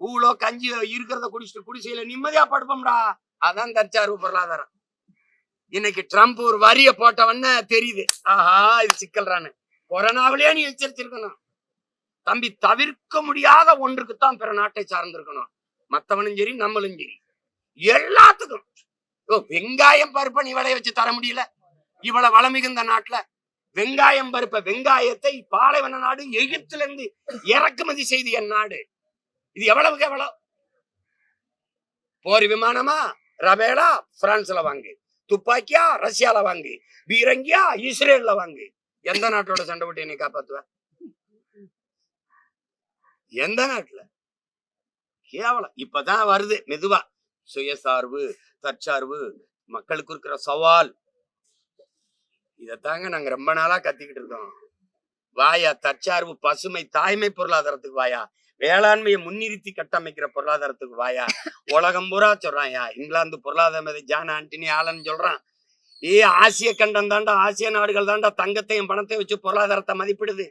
ஊழோ கஞ்சி இருக்கிறத குடிச்சிட்டு குடிசையில நிம்மதியா படுப்போம்டா. அதான் தற்சார்பு பொருளாதாரம். இன்னைக்கு ட்ரம்ப் ஒரு வரிய போட்டவன்னு தெரியுது, ஆஹா இது சிக்கல்றான்னு. கொரோனாவிலேயே நீ எச்சரிச்சிருக்கணும் தம்பி. தவிர்க்க முடியாத ஒன்றுக்குத்தான் பிற நாட்டை சார்ந்திருக்கணும், மத்தவனும் சரி நம்மளும் சரி எல்லாத்துக்கும். வெங்காயம் பருப்பை நீ விளைய வச்சு தர முடியல இவ்வளவு வளம் மிகுந்த நாட்டுல? வெங்காயம் பருப்ப வெங்காயத்தை பாலைவன நாடு எகிப்துல இருந்து இறக்குமதி செய்து என் நாடு. இது எவ்வளவுக்கு எவ்வளவு? போர் விமானமா ரபேலா பிரான்ஸ்ல வாங்கு, துப்பாக்கியா ரஷ்யால வாங்கு, பீரங்கியா இஸ்ரேல்ல வாங்கு. எந்த நாட்டோட சண்டை விட்டு என்னை காப்பாத்துவ? எந்த நாட்டுல? கேவலம். இப்பதான் வருது மெதுவா சுயசார்பு, தற்சார்பு, மக்களுக்கு இருக்கிற சவால். இதத்தாங்க நாங்க ரொம்ப நாளா கத்திக்கிட்டு இருக்கோம். வாயா தற்சார்பு, பசுமை, தாய்மை பொருளாதாரத்துக்கு வாயா, வேளாண்மையை முன்னிறுத்தி கட்டமைக்கிற பொருளாதாரத்துக்கு வாயா. உலகம் பூரா சொல்றான். இங்கிலாந்து பொருளாதார ஜான் ஆண்டனி ஆலன் சொல்றான், ஆசிய கண்டம் தாண்டா, ஆசிய நாடுகள் தாண்டா தங்கத்தையும் பணத்தையும் வச்சு பொருளாதாரத்தை மதிப்பிடுது.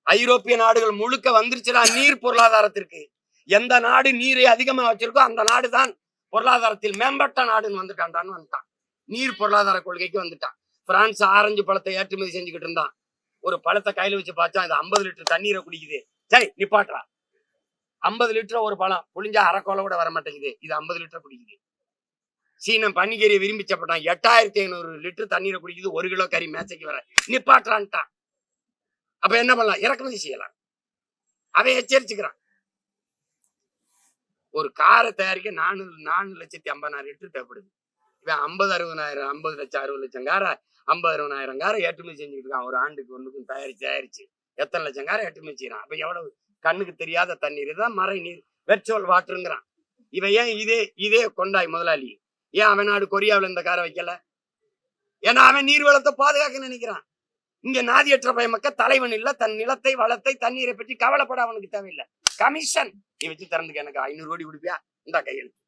ஐரோப்பிய நாடுகள் முழுக்க வந்துருச்சுடா நீர் பொருளாதாரத்திற்கு. எந்த நாடு நீரை அதிகமா வச்சிருக்கோ அந்த நாடு தான் பொருளாதாரத்தில் மேம்பட்ட நாடுன்னு வந்துட்டான்டான்னு வந்துட்டான். நீர் பொருளாதார கொள்கைக்கு வந்துட்டான். பிரான்ஸ் ஆரஞ்சு பழத்தை ஏற்றுமதி செஞ்சுக்கிட்டு இருந்தான். ஒரு பழத்தை கையில வச்சு பார்த்தா இது 50 லிட்டர் தண்ணீரை குடிக்குது. சரி நிப்பாட்டுறா, 50 லிட்டர் ஒரு பழம் புளிஞ்சா அரைக்கோலை கூட வர மாட்டேங்குது, இது 50 லிட்டர் குடிக்குது. சீனம் பன்னிக்கறியை விரும்பி சாப்பிட்டான், 8500 லிட்டர் தண்ணீரை குடிக்குது, 1 கிலோ கறி மேசைக்கு வர. நிப்பாட்டுறான்ட்டான். அப்ப என்ன பண்ணலாம்? இறக்குமதி செய்யலாம். அவன் எச்சரிச்சுக்கிறான். ஒரு காரை தயாரிக்க 4,50,000 லிட்டர் தேவைப்படுது. இவன் 50,60,000 50 லட்சம் 60 லட்சம் காரை 50,60,000 காரை ஏற்றுமதி செஞ்சுக்கிட்டு இருக்கான். ஒரு ஆண்டுக்கு ஒண்ணுக்கும் தயாரிச்சு எத்தனை லட்சம் காரை ஏற்றுமதி செய்யறான். அப்ப எவ்வளவு கண்ணுக்கு தெரியாத தண்ணீர். இதுதான் மறை நீர், வெர்ச்சுவல் வாட்டருங்கிறான். இவன் ஏன் இதே கொண்டாய் முதலாளி ஏன் அவன் நாடு கொரியாவில் இந்த காரை வைக்கல? ஏன்னா அவன் நீர் வளத்தை பாதுகாக்க நினைக்கிறான். இங்க நாதியற்ற பயமக்க தலைவன் இல்ல, தன் நிலத்தை வளத்தை தண்ணீரை பற்றி கவலைப்பட அவனுக்கு தேவையில்லை. கமிஷன் நீ வச்சு திறந்துக்க, எனக்கு 500 கோடி கொடுப்பியா, இந்த கையெழுத்து.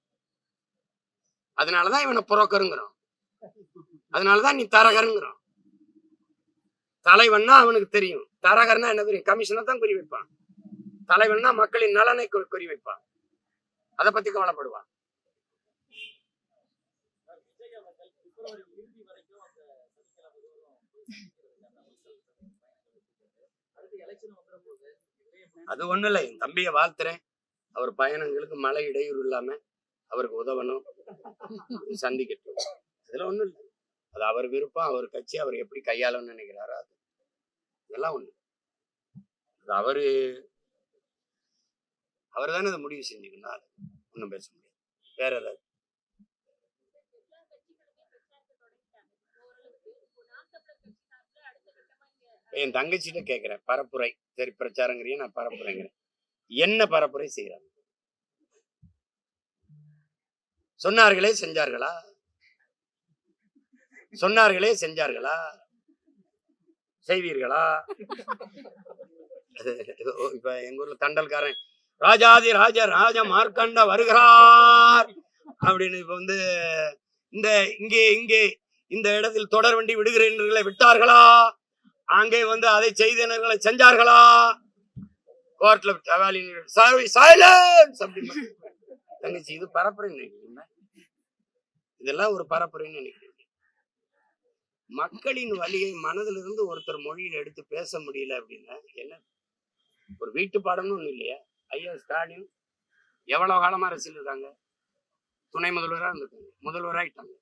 அதனாலதான் இவனை புரோக்கருங்கிறோம், அதனாலதான் நீ தரகருங்கிறோம். தலைவன்னா அவனுக்கு தெரியும், தரகர்னா என்ன தெரியும்? கமிஷனை தான் குறி வைப்பான். தலைவன்னா மக்களின் நலனை குறி வைப்பான், அதை பத்தி கவலைப்படுவான். அது ஒண்ணு இல்ல, என் தம்பிய வாழ்த்துறேன். அவர் பயணங்களுக்கு மழை இடையூறு இல்லாம அவருக்கு உதவணும், சந்திக்கட்டும். இதுல ஒண்ணும் இல்லை, அது அவர் விருப்பம், அவர் கட்சி, அவர் எப்படி கையாளணும்னு நினைக்கிறாரோ அது. இதெல்லாம் ஒண்ணு, அது அவர் தானே அதை முடிவு செஞ்சுக்கணும். ஒன்னும் பேச முடியாது. வேற ஏதாவது என் தங்கச்சிட்ட கேட்கிறேன், பரப்புரை சரி பிரச்சாரங்கிறிய, நான் பரப்புரைங்கிறேன், என்ன பரப்புரை செய்யறாங்க? சொன்னார்களே செஞ்சார்களா? சொன்னார்களே செஞ்சார்களா? செய்வீர்களா? இப்ப எங்க ஊர்ல தண்டல்காரன் ராஜாதி ராஜ ராஜ மார்க்கண்ட வருகிறார் அப்படின்னு இப்ப வந்து இந்த இங்கே இங்கே இந்த இடத்தில் தொடர் வண்டி விடுகிறீர்களை விட்டார்களா? அங்கே வந்து அதை செய்தனர்களை செஞ்சார்களா? கோர்ட்ல தங்கச்சி இது பரப்புரைன்னு நினைக்கிறீங்க? இதெல்லாம் ஒரு பரப்புரைன்னு நினைக்கிறீங்க? மக்களின் வலியை மனதிலிருந்து ஒருத்தர் மொழியில எடுத்து பேச முடியல அப்படின்னா என்ன? ஒரு வீட்டு பாடம்னு ஒண்ணு இல்லையா? ஐயா ஸ்டாலின் எவ்வளவு காலமா அரசியல் இருக்காங்க, துணை முதல்வரா இருந்திருக்காங்க, முதல்வராயிட்டாங்க.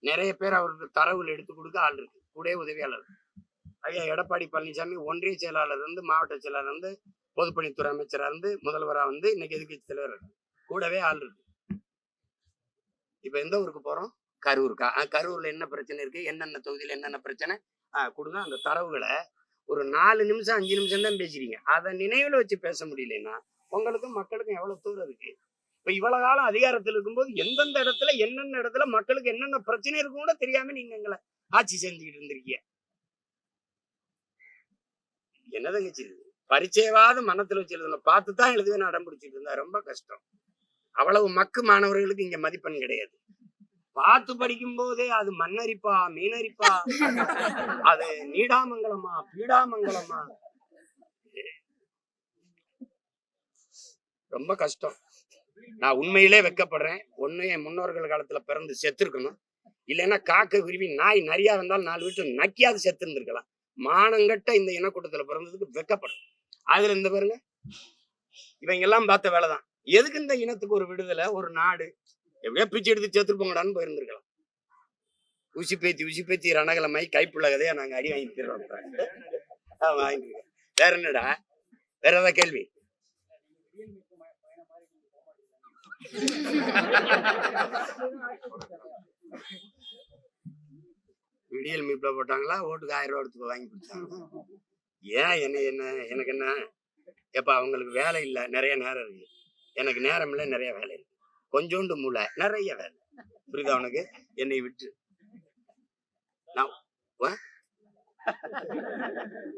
நிறைய பேர் அவருக்கு தரவுகள் எடுத்து கொடுக்க ஆள் இருக்கு, கூட உதவியாளர். ஐயா எடப்பாடி பழனிசாமி ஒன்றிய செயலாளர் இருந்து, மாவட்ட செயலாளர் இருந்து, பொதுப்பணித்துறை அமைச்சரா இருந்து, முதல்வரா வந்து இன்னைக்கு எதிர்கட்சி தலைவர் கூடவே ஆள் இருக்கு. இப்ப எந்த ஊருக்கு போறோம்? கரூருக்கா? கரூர்ல என்ன பிரச்சனை இருக்கு, என்னென்ன தொகுதியில என்னென்ன பிரச்சனை கொடுங்க. அந்த தரவுகளை ஒரு 4 நிமிஷம் 5 நிமிஷம் தான் பேசுறீங்க. அதை நினைவுல வச்சு பேச முடியலன்னா உங்களுக்கும் மக்களுக்கும் எவ்வளவு தூரம் இருக்கு? இப்ப இவ்வளவு காலம் அதிகாரத்தில் இருக்கும்போது எந்தெந்த இடத்துல என்னென்ன இடத்துல மக்களுக்கு என்னென்ன பிரச்சனை இருக்கும் கூட தெரியாம நீங்க எங்களை ஆட்சி செஞ்சுக்கிட்டு இருந்திருக்கீங்க. என்ன தங்கச்சி பரிச்சயவாத மனத்துல வச்சு எழுதணும், பார்த்துதான் எழுதுவேன் அடம் பிடிச்சிட்டு இருந்தா ரொம்ப கஷ்டம். அவ்வளவு மக்கு மாணவர்களுக்கு இங்க மதிப்பெண் கிடையாது. பார்த்து படிக்கும் போதே அது மண்ணரிப்பா மீனரிப்பா, அது நீடாமங்கலமா பீடாமங்கலமா, ரொம்ப கஷ்டம். நான் உண்மையிலே வெக்கப்படுறேன். ஒண்ணு என் முன்னோர்கள் காலத்துல பிறந்து செத்து இருக்கணும், இல்லைன்னா காக்க குருவி நாய் நிறையா இருந்தாலும் 4 வீட்டு நக்கியாவது செத்து இருந்திருக்கலாம். மானங்கட்ட இந்த இனக்கூட்டத்துல பிறந்ததுக்கு வெக்கப்படுறேன். அதுல இந்த பாருங்க, இவங்க எல்லாம் பார்த்த வேலைதான். எதுக்கு இந்த இனத்துக்கு ஒரு விடுதலை, ஒரு நாடு? எப்படியா பிச்சு எடுத்து சேர்த்துருப்போங்கடான்னு போயிருந்திருக்கலாம். உசி பேத்தி ரணகலமாய் கைப்புள்ள கதையா நாங்க அடி வாங்கிக்கிறோம். வாங்கிருக்கோம். வேற என்னடா, வேற ஏதாவது கேள்வி? விடியல் மீட்ல போட்டாங்களா? ஓட்டுக்கு 1000 ரூபா எடுத்து வாங்கி கொடுத்தாங்க. ஏன் எனக்கு என்ன? எப்ப அவங்களுக்கு வேலை இல்லை, நிறைய நேரம் இருக்கு. எனக்கு நேரம் இல்லை, நிறைய வேலை இருக்கு. கொஞ்சோண்டு மூளை, நிறைய வேலை. புரியுதா உனக்கு? என்னை விட்டு நான்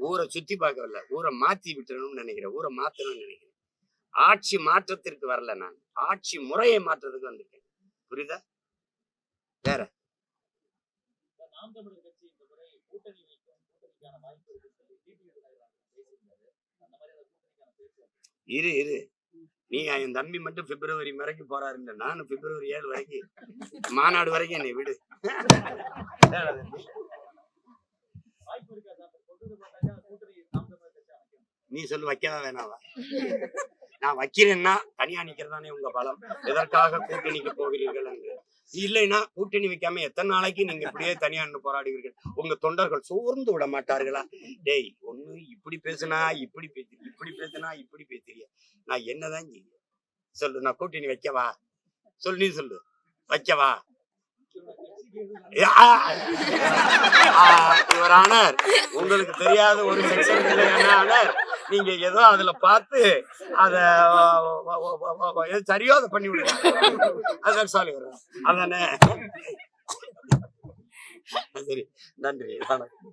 ஊரை சுத்தி பார்க்கவில்ல, ஊரை மாத்தி விட்டுறணும்னு நினைக்கிறேன், ஊரை மாத்தணும்னு நினைக்கிறேன். ஆட்சி மாற்றத்திற்கு வரல, நான் ஆட்சி முறையை மாற்றத்துக்கு வந்திருக்கேன். புரியுதா? வேற இரு நீ என் தம்பி மட்டும் பிப்ரவரி வரைக்கும் போறாருன்ற, நானும் பிப்ரவரி 7 வரைக்கும் மாநாடு வரைக்கும் என்னை விடு. நீ சொல்லு, வைக்கவா வேணாவா? நான் வைக்கிறேன்னா தனியா நிக்கிறதானே உங்க பலம். எதற்காக கூட்டணிக்கு போகிறீர்கள் என்று. இல்லைன்னா கூட்டணி வைக்காம எத்தனை நாளைக்கு நீங்க இப்படியே தனியா நின்று போராடுவீர்கள்? உங்க தொண்டர்கள் சோர்ந்து விட மாட்டார்களா? டேய், ஒண்ணு இப்படி பேசுனா இப்படி பேசுறீ, இப்படி பேசுனா இப்படி பேசுறிய, நான் என்னதான் செய்ய சொல்லு? நான் கூட்டணி வைக்கவா? சொல்லு, நீ சொல்லு, வைக்கவா? யுவர் ஆனர், உங்களுக்கு தெரியாத ஒரு செக்ஷன் இல்லை. நீங்க ஏதோ அதுல பார்த்து அத சரியோ அதை பண்ணி விடுங்க. அதான் சாலி வரும். அதானே? சரி, நன்றி, வணக்கம்.